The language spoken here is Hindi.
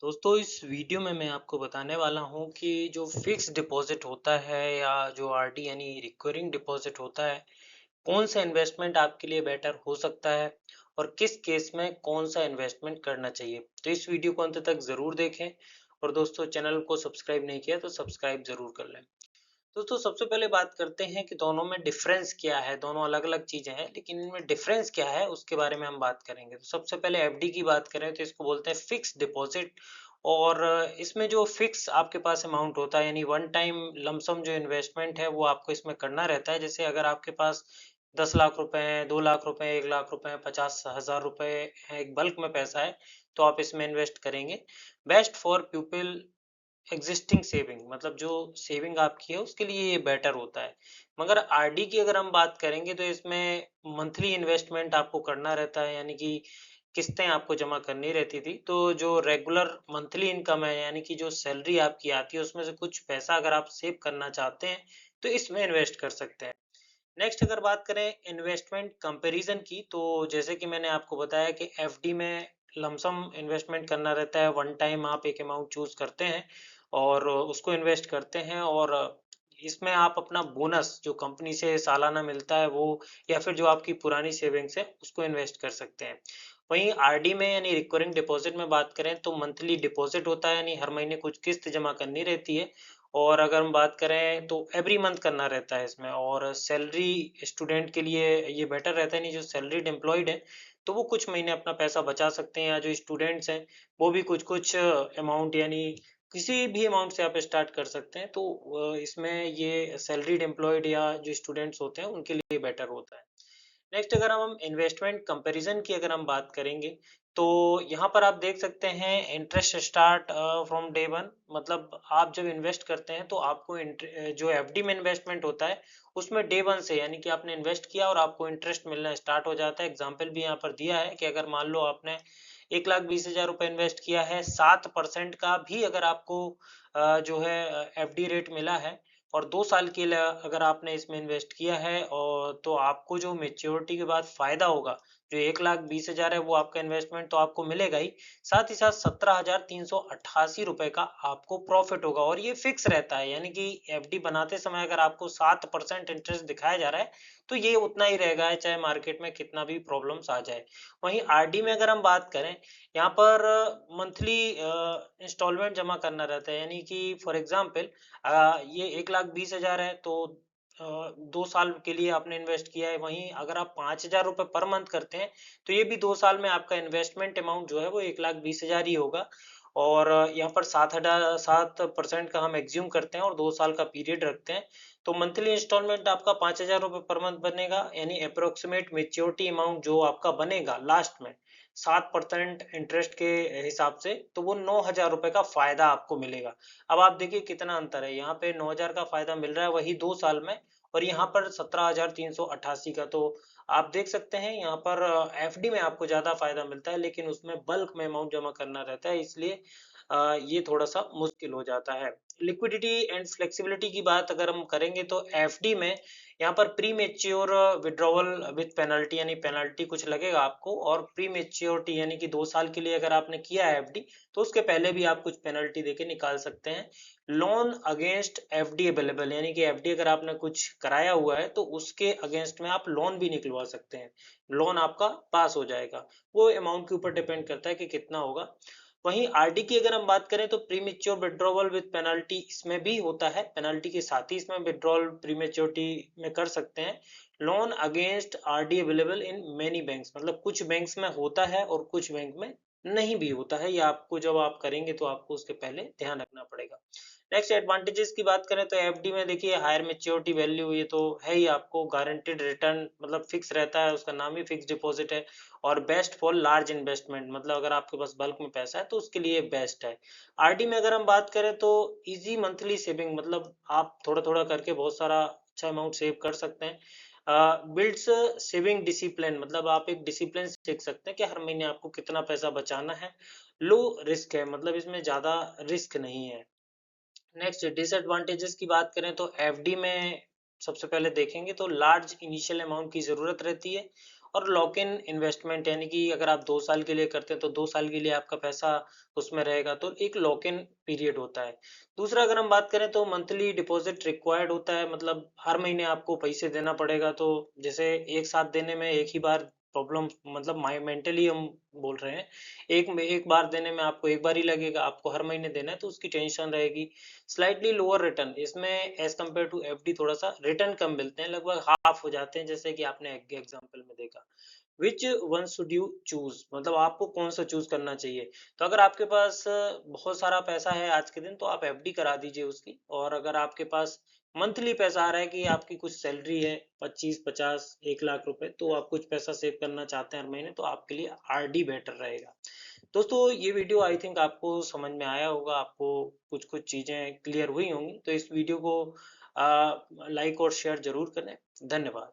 दोस्तों इस वीडियो में मैं आपको बताने वाला हूँ कि जो फिक्स डिपॉजिट होता है या जो आरडी यानी रिकरिंग डिपॉजिट होता है, कौन सा इन्वेस्टमेंट आपके लिए बेटर हो सकता है और किस केस में कौन सा इन्वेस्टमेंट करना चाहिए। तो इस वीडियो को अंत तक जरूर देखें और दोस्तों चैनल को सब्सक्राइब नहीं किया तो सब्सक्राइब जरूर कर लें। दोस्तों सबसे पहले बात करते हैं कि दोनों में डिफरेंस क्या है। दोनों अलग अलग चीजें हैं लेकिन इनमें डिफरेंस क्या है उसके बारे में हम बात करेंगे। तो सबसे पहले एफडी की बात करें तो इसको बोलते हैं फिक्स डिपॉजिट। और इसमें जो फिक्स आपके पास अमाउंट होता है यानी वन टाइम लमसम जो इन्वेस्टमेंट है वो आपको इसमें करना रहता है। जैसे अगर आपके पास 10 लाख रुपए हैं, 2 लाख रुपए, 1 लाख रुपए हैं, 50,000 रुपए है, एक बल्क में पैसा है तो आप इसमें इन्वेस्ट करेंगे। Best for people existing saving, मतलब जो सेविंग आपकी है उसके लिए ये बेटर होता है। मगर आरडी की अगर हम बात करेंगे तो इसमें मंथली इन्वेस्टमेंट आपको करना रहता है, यानी कि किस्तें आपको जमा करनी रहती थी। तो जो रेगुलर मंथली इनकम है यानी कि जो सैलरी आपकी आती है उसमें से कुछ पैसा अगर आप सेव करना चाहते हैं तो इसमें इन्वेस्ट कर सकते हैं। नेक्स्ट अगर बात करें इन्वेस्टमेंट कंपैरिजन की, तो जैसे कि मैंने आपको बताया कि एफडी में लमसम इन्वेस्टमेंट करना रहता है। वन टाइम आप एक अमाउंट चूज करते हैं और उसको इन्वेस्ट करते हैं, और इसमें आप अपना बोनस जो कंपनी से सालाना मिलता है वो, या फिर जो आपकी पुरानी सेविंग्स है उसको इन्वेस्ट कर सकते हैं। वहीं आरडी में यानी रिकरिंग डिपॉजिट में बात करें तो मंथली डिपॉजिट होता है, यानी हर महीने कुछ किस्त जमा करनी रहती है। और अगर हम बात करें तो एवरी मंथ करना रहता है इसमें। और सैलरी स्टूडेंट के लिए ये बेटर रहता है, नहीं जो सैलरीड एम्प्लॉयड है तो वो कुछ महीने अपना पैसा बचा सकते हैं, या जो स्टूडेंट्स हैं वो भी कुछ कुछ अमाउंट यानी किसी भी अमाउंट से आप स्टार्ट कर सकते हैं। तो इसमें ये सैलरीड एम्प्लॉयड या जो स्टूडेंट्स होते हैं उनके लिए बेटर होता है। नेक्स्ट अगर हम इन्वेस्टमेंट कंपैरिजन की अगर हम बात करेंगे तो यहाँ पर आप देख सकते हैं interest start from day one. मतलब आप जब इन्वेस्ट करते हैं तो आपको जो एफडी में इन्वेस्टमेंट होता है उसमें डे वन से, यानी कि आपने इन्वेस्ट किया और आपको इंटरेस्ट मिलना स्टार्ट हो जाता है। एग्जाम्पल भी यहाँ पर दिया है कि अगर मान लो आपने 1,20,000 रुपए इन्वेस्ट किया है, 7% का भी अगर आपको जो है एफडी रेट मिला है, और 2 साल के लिए अगर आपने इसमें इन्वेस्ट किया है, और तो आपको जो मेच्योरिटी के बाद फायदा होगा, जो 1,20,000 है वो आपका इन्वेस्टमेंट तो आपको मिलेगा ही, साथ ही साथ 17,388 रुपए का आपको प्रॉफिट होगा। और ये फिक्स रहता है, यानी कि एफडी बनाते समय अगर आपको 7% इंटरेस्ट दिखाया जा रहा है तो ये उतना ही रहेगा है, चाहे मार्केट में कितना भी प्रॉब्लम्स आ जाए। वहीं आरडी में अगर हम बात करें, यहाँ पर मंथली इंस्टॉलमेंट जमा करना रहता है, यानी कि फॉर एग्जाम्पल ये 1,20,000 है तो 2 साल के लिए आपने इन्वेस्ट किया है। वहीं अगर आप 5,000 रुपए पर मंथ करते हैं तो ये भी 2 साल में आपका इन्वेस्टमेंट अमाउंट जो है वो 1,20,000 ही होगा। और यहाँ पर 7% का हम एग्ज्यूम करते हैं और 2 साल का पीरियड रखते हैं, तो मंथली इंस्टॉलमेंट आपका 5,000 रुपए पर मंथ बनेगा, यानी अप्रोक्सीमेट मेच्योरिटी अमाउंट जो आपका बनेगा लास्ट में 7% इंटरेस्ट के हिसाब से, तो वो 9,000 रुपए का फायदा आपको मिलेगा। अब आप देखिए कितना अंतर है, यहाँ पे 9,000 का फायदा मिल रहा है वही 2 साल में, और यहाँ पर 17,388 का। तो आप देख सकते हैं यहाँ पर एफडी में आपको ज्यादा फायदा मिलता है लेकिन उसमें बल्क में अमाउंट जमा करना रहता है, इसलिए ये थोड़ा सा मुश्किल हो जाता है। लिक्विडिटी एंड फ्लेक्सिबिलिटी की बात अगर हम करेंगे तो एफडी में यहाँ पर pre mature withdrawal with penalty, यानी पेनल्टी कुछ लगेगा आपको, और प्री मेच्योरिटी यानी कि 2 साल के लिए अगर आपने किया है एफडी तो उसके पहले भी आप कुछ पेनल्टी देके निकाल सकते हैं। लोन अगेंस्ट एफडी अवेलेबल, यानी कि एफडी अगर आपने कुछ कराया हुआ है तो उसके अगेंस्ट में आप लोन भी निकलवा सकते हैं, लोन आपका पास हो जाएगा। वो अमाउंट के ऊपर डिपेंड करता है कि कितना होगा। वहीं आरडी की अगर हम बात करें तो प्रीमेच्योर विड्रॉवल विद पेनल्टी इसमें भी होता है, पेनल्टी के साथ ही इसमें विड्रॉल प्रीमेच्योरिटी में कर सकते हैं। Loan against RD available in many banks, मतलब कुछ बैंक्स में होता है और कुछ बैंक में नहीं भी होता है, या आपको जब आप करेंगे तो आपको उसके पहले ध्यान रखना पड़ेगा। नेक्स्ट एडवांटेजेस की बात करें तो एफडी में देखिए हायर मेच्योरिटी वैल्यू, ये तो है ही, आपको गारंटेड रिटर्न मतलब फिक्स रहता है, उसका नाम ही फिक्स डिपॉजिट है। और बेस्ट फॉर लार्ज इन्वेस्टमेंट, मतलब अगर आपके पास बल्क में पैसा है तो उसके लिए बेस्ट है। आरडी में अगर हम बात करें तो इजी मंथली सेविंग, मतलब आप थोड़ा थोड़ा करके बहुत सारा अच्छा अमाउंट सेव कर सकते हैं। बिल्ड्स सेविंग डिसिप्लिन, मतलब आप एक डिसिप्लिन सीख सकते हैं कि हर महीने आपको कितना पैसा बचाना है। लो रिस्क है, मतलब इसमें ज्यादा रिस्क नहीं है। नेक्स्ट डिसएडवांटेजेस की बात करें तो एफडी में सबसे पहले देखेंगे तो लार्ज इनिशियल अमाउंट की जरूरत रहती है, और लॉक इन इन्वेस्टमेंट यानी कि अगर आप 2 साल के लिए करते हैं तो 2 साल के लिए आपका पैसा उसमें रहेगा, तो एक लॉक इन पीरियड होता है। दूसरा अगर हम बात करें तो मंथली डिपॉजिट रिक्वायर्ड होता है, मतलब हर महीने आपको पैसे देना पड़ेगा। तो जैसे एक साथ देने में एक ही बार प्रॉब्लम, मतलब मेंटली हम बोल रहे हैं, एक बार देने में आपको एक बार ही लगेगा, आपको हर महीने देना है तो उसकी टेंशन रहेगी। स्लाइटली लोअर रिटर्न, इसमें एज कम्पेयर टू एफडी थोड़ा सा रिटर्न कम मिलते हैं, लगभग हाफ हो जाते हैं, जैसे कि आपने एग्जाम्पल में देखा। Which one should you choose, मतलब आपको कौन सा चूज करना चाहिए। तो अगर आपके पास बहुत सारा पैसा है आज के दिन, तो आप एफडी करा दीजिए उसकी। और अगर आपके पास मंथली पैसा आ रहा है कि आपकी कुछ सैलरी है 25, 50, 1 लाख रुपए, तो आप कुछ पैसा सेव करना चाहते हैं हर महीने, तो आपके लिए आरडी बेटर रहेगा। दोस्तों ये वीडियो आई थिंक आपको समझ में आया होगा, आपको कुछ कुछ चीजें क्लियर हुई होंगी। तो इस वीडियो को लाइक और शेयर जरूर करें। धन्यवाद।